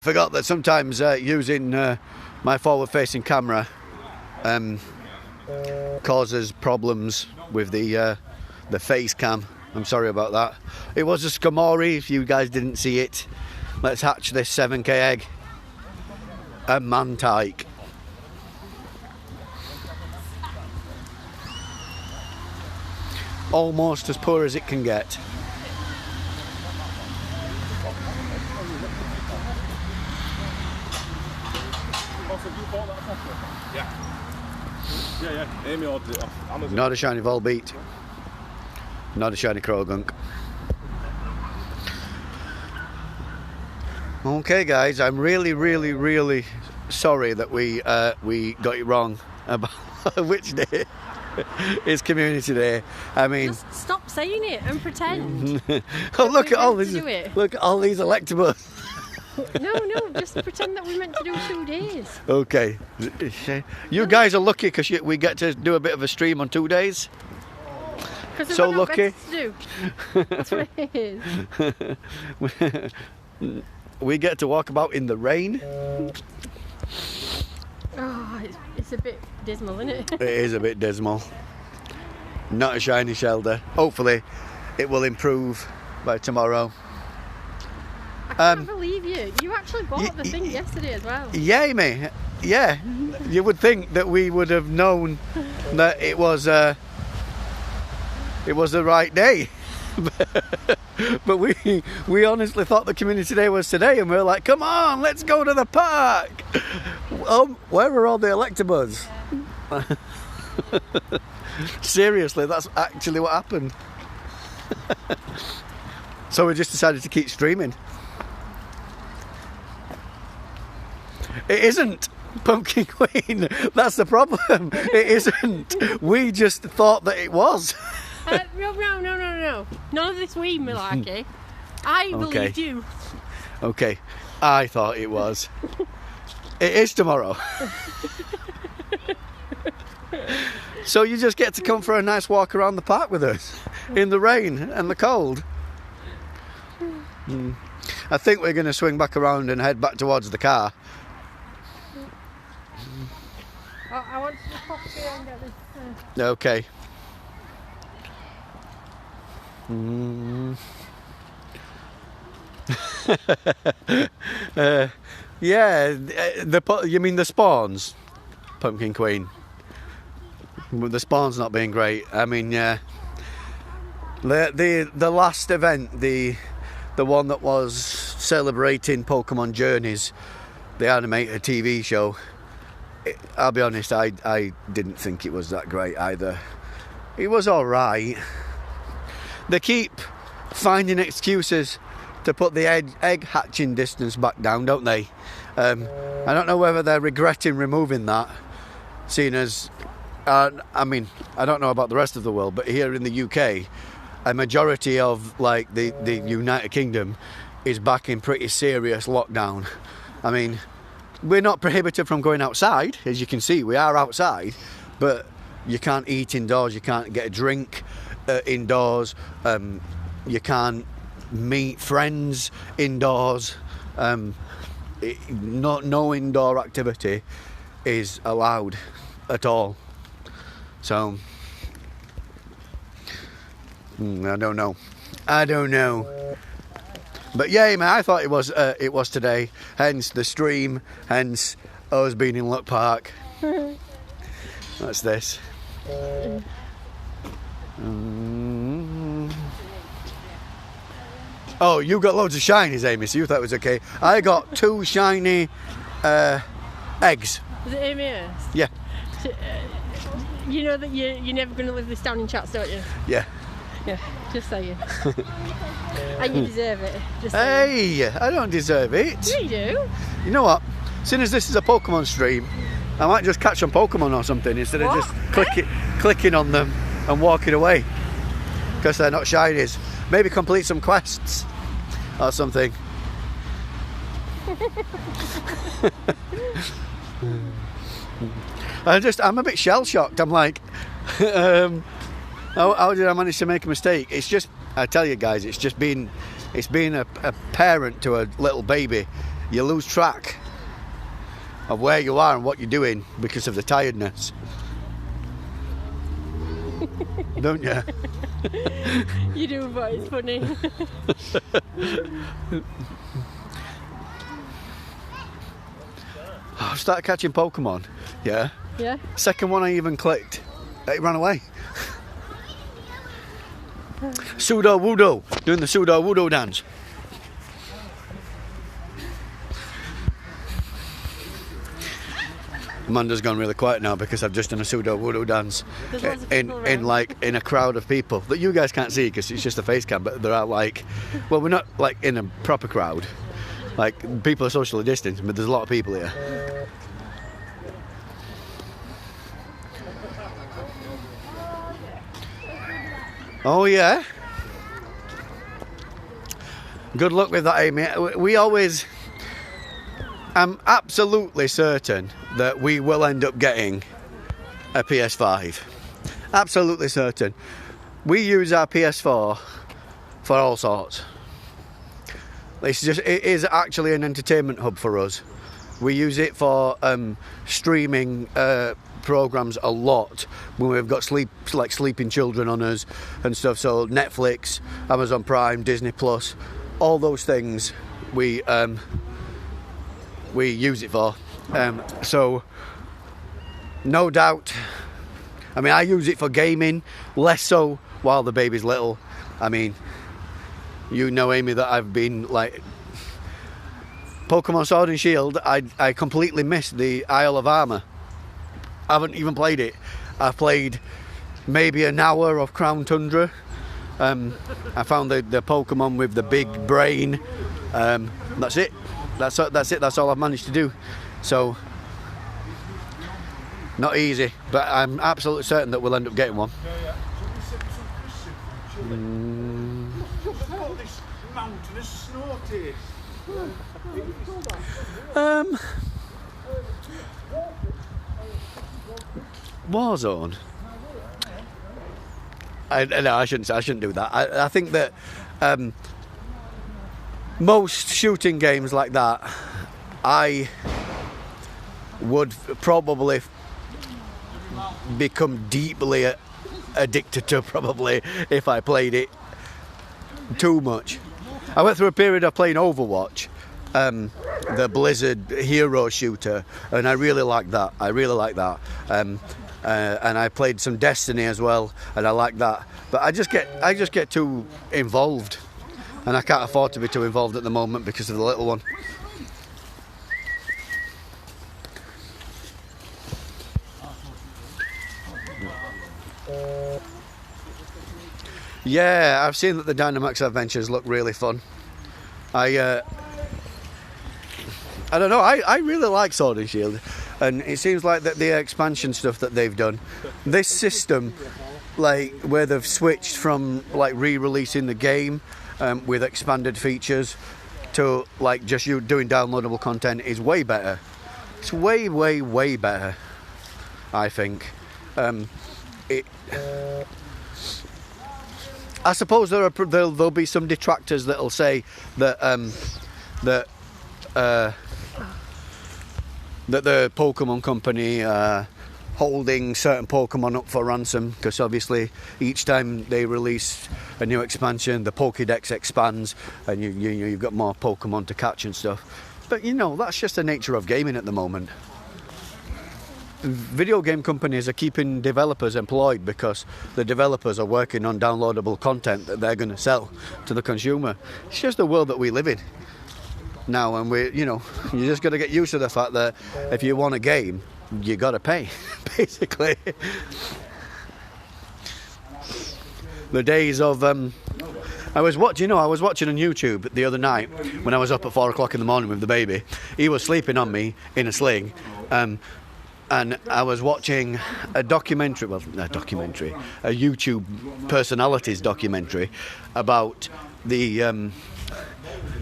Forgot that sometimes using my forward-facing camera causes problems with the face cam. I'm sorry about that. It was a Skamori, if you guys didn't see it. Let's hatch this 7k egg. A Mantike. Almost as poor as it can get. Yeah, Amy ordered it off Amazon. Not a shiny Volbeat. Not a shiny Krogunk. Okay, guys, I'm really sorry that we got it wrong about which day is Community Day. I mean, just stop saying it and pretend. Oh, look at all these! It. Look at all these Electabuzz. No, just pretend that we're meant to do 2 days. Okay, you guys are lucky because we get to do a bit of a stream on 2 days. So lucky. To do. That's what it is. We get to walk about in the rain. Oh, it's a bit dismal, isn't it? It is a bit dismal. Not a shiny Shelder. Hopefully, it will improve by tomorrow. I can't believe you. You actually bought the thing yesterday as well. Yeah, Amy. Yeah. You would think that we would have known that it was the right day. But we honestly thought the Community Day was today, and we were like, come on, let's go to the park. Where are all the Electabuzz? Seriously, that's actually what happened. So we just decided to keep streaming. It isn't Pumpkin Queen, that's the problem. It isn't. We just thought that it was. No. None of this we, malarkey. I believed you. Okay, I thought it was. It is tomorrow. So you just get to come for a nice walk around the park with us in the rain and the cold. I think we're going to swing back around and head back towards the car. I want to just pop here and get this. Okay. Yeah, you mean the spawns, Pumpkin Queen? The spawns not being great. I mean, yeah. The last event, the one that was celebrating Pokemon Journeys, the animated TV show. I'll be honest, I didn't think it was that great either. It was all right. They keep finding excuses to put the egg hatching distance back down, don't they? I don't know whether they're regretting removing that, seeing as, I mean, I don't know about the rest of the world, but here in the UK, a majority of like the United Kingdom is back in pretty serious lockdown. I mean, we're not prohibited from going outside, as you can see, we are outside, but you can't eat indoors, you can't get a drink indoors, you can't meet friends indoors, no indoor activity is allowed at all. So I don't know. But yeah, man, I thought it was today, hence the stream, hence us being in Luck Park. That's this. Oh, you got loads of shinies, Amy, so you thought it was okay. I got 2 shiny eggs. Was it Amy? Yeah. So, you know that you're never going to live this down in chats, don't you? Yeah. Yeah, just saying. And you deserve it. Just saying. Hey, I don't deserve it. Yeah, you do. You know what? Seeing as this is a Pokemon stream, I might just catch some Pokemon or something instead of just clicking on them and walking away. Because they're not shinies. Maybe complete some quests or something. I'm a bit shell shocked. I'm like, how did I manage to make a mistake? It's just, I tell you guys, it's being a parent to a little baby you lose track of where you are and what you're doing because of the tiredness. Don't you? You do, but it's funny. I started catching Pokemon. Yeah. Yeah. Second one I even clicked, it ran away. Pseudo Wudo, doing the Pseudo Wudo dance. Amanda's gone really quiet now because I've just done a Pseudo Wudo dance in a crowd of people that you guys can't see because it's just a face cam, but there are like, well, we're not like in a proper crowd. Like, people are socially distanced, but there's a lot of people here. Oh yeah. Good luck with that, Amy. We always... I'm absolutely certain that we will end up getting a PS5. Absolutely certain. We use our PS4 for all sorts. It is actually an entertainment hub for us. We use it for streaming programs a lot when we've got sleeping children on us and stuff. So Netflix, Amazon Prime, Disney Plus, all those things we use it for. So no doubt. I mean, I use it for gaming, less so while the baby's little. I mean, you know, Amy, that I've been like Pokemon Sword and Shield. I completely missed the Isle of Armor. I haven't even played it. I've played maybe an hour of Crown Tundra. I found the Pokemon with the big brain. That's it. That's it. That's all I've managed to do. So not easy, but I'm absolutely certain that we'll end up getting one. Warzone. No, I shouldn't do that. I think that most shooting games like that, I would probably become deeply addicted to, probably, if I played it too much. I went through a period of playing Overwatch, the Blizzard hero shooter, and I really like that. And I played some Destiny as well, and I like that. But I just get too involved, and I can't afford to be too involved at the moment because of the little one. Yeah, I've seen that the Dynamax adventures look really fun. I don't know, I really like Sword and Shield, and it seems like that the expansion stuff that they've done, this system, like where they've switched from like re-releasing the game with expanded features to like just you doing downloadable content, is way better. It's way better, I think. I suppose there'll be some detractors that'll say that that the Pokemon company holding certain Pokemon up for ransom, because obviously each time they release a new expansion, the Pokédex expands, and you've got more Pokemon to catch and stuff. But you know, that's just the nature of gaming at the moment. Video game companies are keeping developers employed because the developers are working on downloadable content that they're going to sell to the consumer. It's just the world that we live in now, and you just got to get used to the fact that if you want a game, you got to pay, basically. The days of I was watching on YouTube the other night when I was up at 4 o'clock in the morning with the baby. He was sleeping on me in a sling. And I was watching a YouTube personalities documentary about the, and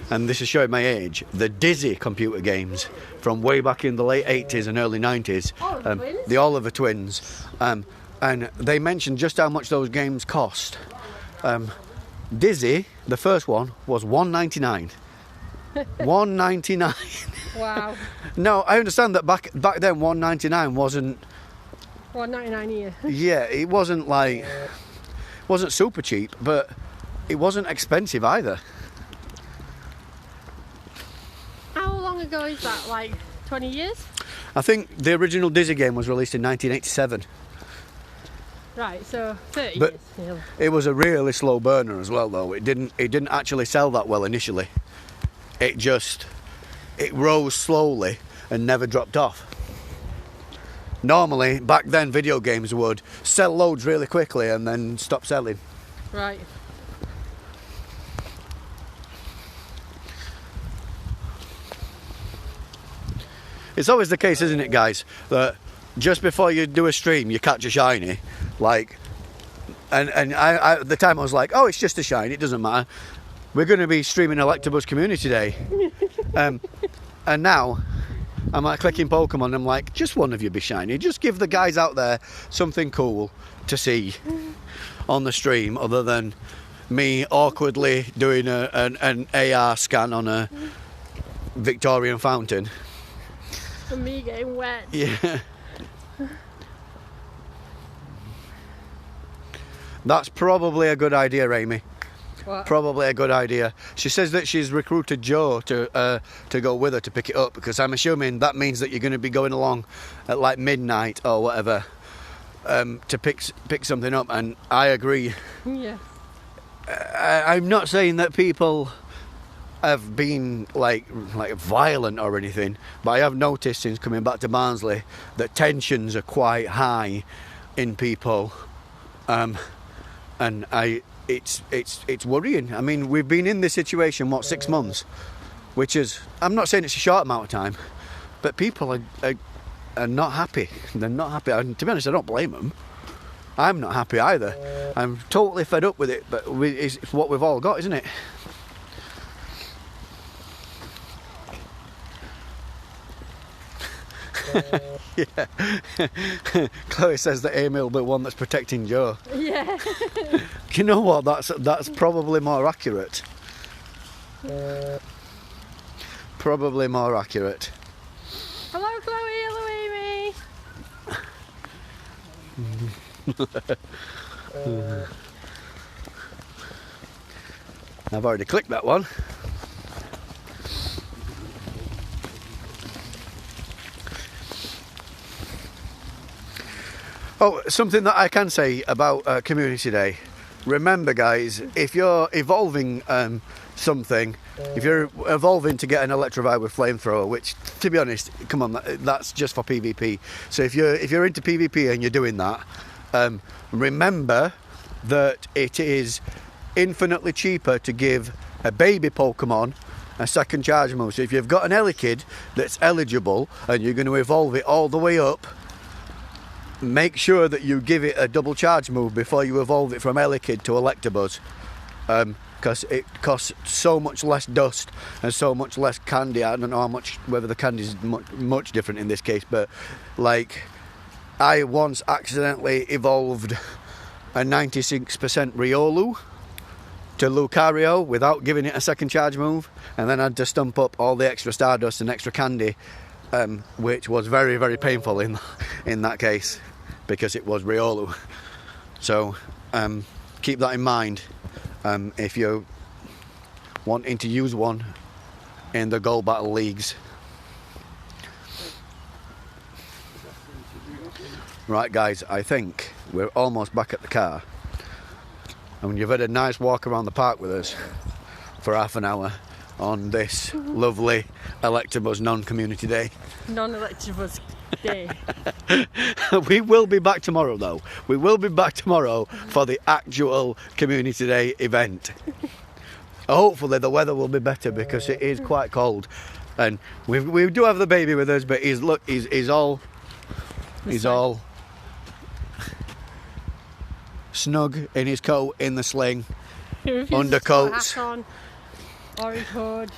this is showing my age, the Dizzy computer games from way back in the late 80s and early 90s, the Oliver twins, and they mentioned just how much those games cost. Dizzy, the first one, was $1.99. $1.99. Wow. No, I understand that back then $1.99 wasn't. $1.99 here. Yeah, it wasn't like wasn't super cheap, but it wasn't expensive either. How long ago is that? Like 20 years? I think the original Dizzy game was released in 1987. Right, so 30 But years. it was a really slow burner as well, though. It didn't actually sell that well initially. It rose slowly and never dropped off. Normally, back then, video games would sell loads really quickly and then stop selling. Right. It's always the case, isn't it, guys, that just before you do a stream, you catch a shiny, like, and I at the time I was like, oh, it's just a shiny, it doesn't matter. We're going to be streaming Electabuzz Community Day, and now I'm like clicking Pokemon, and I'm like, just one of you be shiny. Just give the guys out there something cool to see on the stream, other than me awkwardly doing an AR scan on a Victorian fountain. And me getting wet. Yeah. That's probably a good idea, Amy. What? Probably a good idea. She says that she's recruited Joe to go with her to pick it up, because I'm assuming that means that you're going to be going along at like midnight or whatever to pick something up. And I agree. Yeah. I'm not saying that people have been like violent or anything, but I have noticed since coming back to Barnsley that tensions are quite high in people, and it's worrying. I mean, we've been in this situation 6 months, which is, I'm not saying it's a short amount of time, but people are not happy. They're not happy, and to be honest, I don't blame them. I'm not happy either. I'm totally fed up with it, but it's what we've all got, isn't it? Yeah. Chloe says that Amy will be one that's protecting Joe. Yeah. You know what? That's probably more accurate. Probably more accurate. Hello, Chloe. Hello, Amy. I've already clicked that one. Oh, something that I can say about Community Day. Remember, guys, if you're evolving something, if you're evolving to get an Electivire with Flamethrower, which, to be honest, come on, that's just for PvP. So if you're into PvP and you're doing that, remember that it is infinitely cheaper to give a baby Pokemon a second charge move. So if you've got an Elekid that's eligible and you're going to evolve it all the way up, make sure that you give it a double charge move before you evolve it from Elekid to Electabuzz, because it costs so much less dust and so much less candy. I don't know how much, whether the candy is much different in this case, but like I once accidentally evolved a 96% Riolu to Lucario without giving it a second charge move, and then I had to stump up all the extra Stardust and extra candy, which was very, very painful in that case, because it was Riolu. So keep that in mind if you're wanting to use one in the Gold Battle Leagues. Right, guys, I think we're almost back at the car. And you've had a nice walk around the park with us for half an hour on this lovely Electabuzz non-community day. Non-Electabuzz day. We will be back tomorrow, though. We will be back tomorrow for the actual community day event. Hopefully the weather will be better, because it is quite cold. And we do have the baby with us, but he's all snug in his coat, in the sling, undercoats. Hat on, orange hood.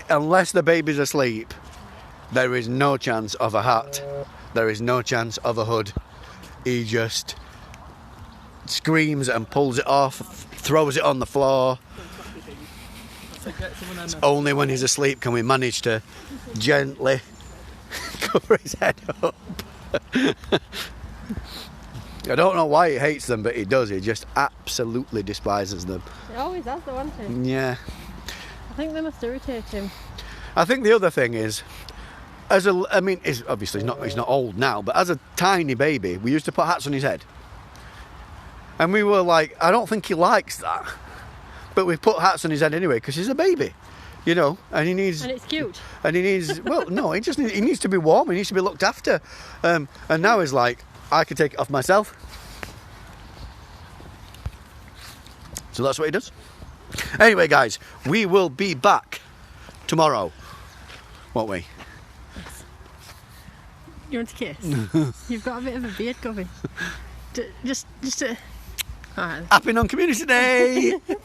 Unless the baby's asleep, there is no chance of a hat. There is no chance of a hood. He just screams and pulls it off, throws it on the floor. It's only when he's asleep can we manage to gently cover his head up. I don't know why he hates them, but he does. He just absolutely despises them. He always has, though, hasn't he? Yeah. I think they must irritate him. I think the other thing is, he's obviously he's not old now, but as a tiny baby, we used to put hats on his head. And we were like, I don't think he likes that. But we put hats on his head anyway, because he's a baby, you know, and he needs... And it's cute. And he needs... Well, no, he needs to be warm, he needs to be looked after. And now he's like, I can take it off myself. So that's what he does. Anyway, guys, we will be back tomorrow, won't we? You want a kiss? You've got a bit of a beard going. Just All right. Happy Non-Community Day! Bye!